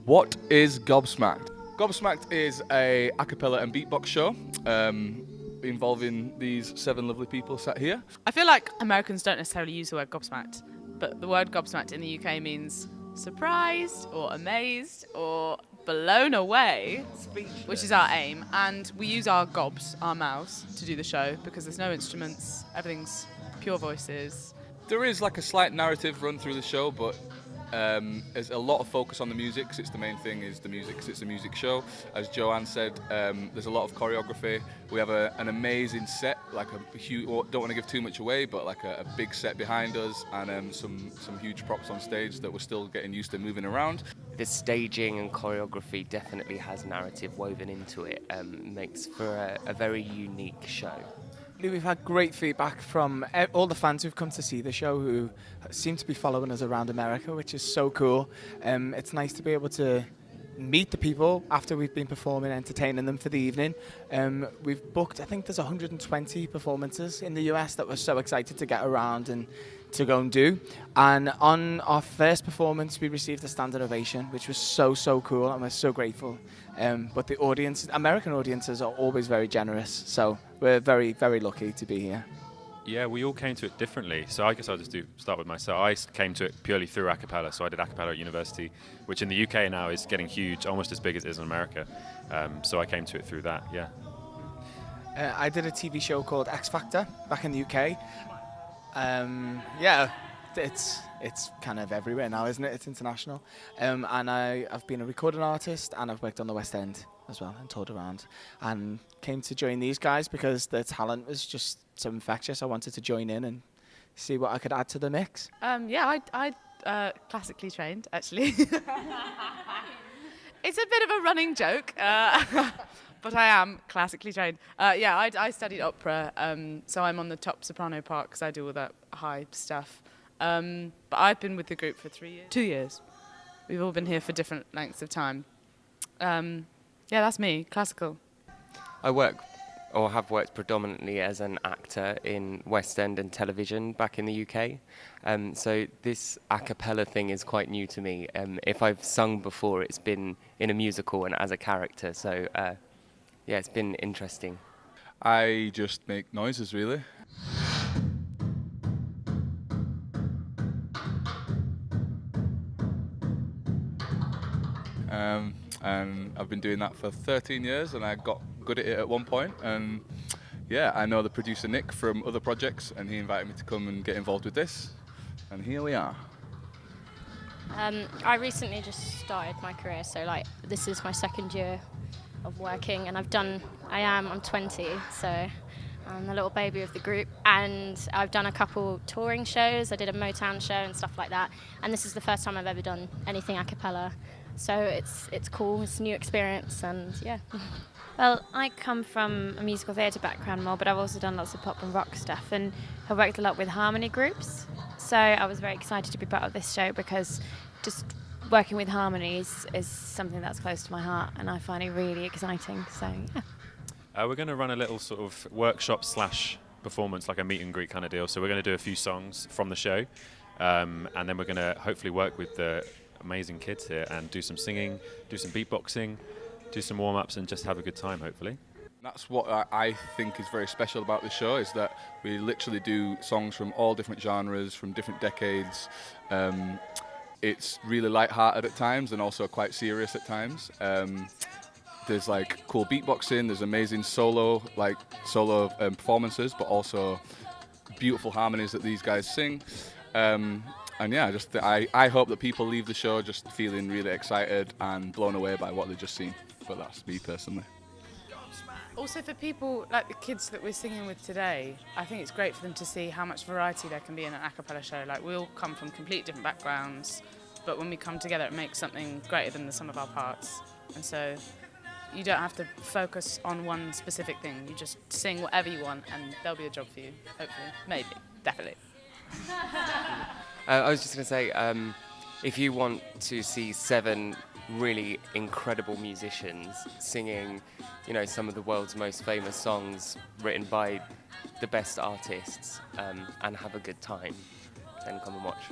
What is GobSmacked? GobSmacked is a cappella and beatbox show involving these 7 lovely people sat here. I feel like Americans don't necessarily use the word gobsmacked, but the word gobsmacked in the UK means surprised or amazed or blown away, which is our aim. And we use our gobs, our mouths, to do the show because there's no instruments, everything's pure voices. There is like a slight narrative run through the show, but there's a lot of focus on the music, because it's the main thing is the music, because it's a music show. As Joanne said, there's a lot of choreography. We have an amazing set, like a huge, don't want to give too much away, but like a big set behind us, and some huge props on stage that we're still getting used to moving around. The staging and choreography definitely has narrative woven into it, makes for a very unique show. We've had great feedback from all the fans who've come to see the show, who seem to be following us around America, which is so cool. It's nice to be able to meet the people after we've been performing, entertaining them for the evening. We've booked, I think there's 120 performances in the US that we're so excited to get around and to go and do. And on our first performance, we received a standing ovation, which was so cool, and we're so grateful. But the audience, American audiences, are always very generous, so we're very, very lucky to be here. Yeah, we all came to it differently. So I guess I'll just start with myself. I came to it purely through a cappella. So I did a cappella at university, which in the UK now is getting huge, almost as big as it is in America. So I came to it through that, yeah. I did a TV show called X Factor back in the UK. Yeah, it's kind of everywhere now, isn't it? It's international. And I've been a recording artist, and I've worked on the West End as well and toured around, and came to join these guys because their talent was just so infectious. I wanted to join in and see what I could add to the mix. Yeah, I classically trained, actually. It's a bit of a running joke, but I am classically trained. Yeah, I studied opera, so I'm on the top soprano part because I do all that high stuff. But I've been with the group for 2 years. We've all been here for different lengths of time. Yeah, that's me, classical. I have worked predominantly as an actor in West End and television back in the UK. So this a cappella thing is quite new to me. If I've sung before, it's been in a musical and as a character. So yeah, it's been interesting. I just make noises, really. And I've been doing that for 13 years, and I got good at it at one point. And yeah, I know the producer Nick from other projects, and he invited me to come and get involved with this, and here we are. I recently just started my career, so like this is my 2nd year of working, and I'm 20, so I'm the little baby of the group, and I've done a couple touring shows. I did a Motown show and stuff like that, and this is the first time I've ever done anything a cappella. So it's cool, it's a new experience, and yeah. Well, I come from a musical theatre background more, but I've also done lots of pop and rock stuff, and have worked a lot with harmony groups. So I was very excited to be part of this show because just working with harmonies is something that's close to my heart, and I find it really exciting. So yeah. We're going to run a little sort of workshop / performance, like a meet and greet kind of deal. So we're going to do a few songs from the show, and then we're going to hopefully work with the amazing kids here and do some singing, do some beatboxing, do some warm-ups, and just have a good time, hopefully. That's what I think is very special about the show, is that we literally do songs from all different genres, from different decades. It's really light-hearted at times and also quite serious at times. There's like cool beatboxing, there's amazing solo performances, but also beautiful harmonies that these guys sing. And yeah, I hope that people leave the show just feeling really excited and blown away by what they've just seen. But that's me personally. Also for people like the kids that we're singing with today, I think it's great for them to see how much variety there can be in an a cappella show. Like, we all come from completely different backgrounds, but when we come together it makes something greater than the sum of our parts. And so you don't have to focus on one specific thing. You just sing whatever you want and there'll be a job for you, hopefully. Maybe. Definitely. I was just going to say, if you want to see 7 really incredible musicians singing, some of the world's most famous songs written by the best artists, and have a good time, then come and watch.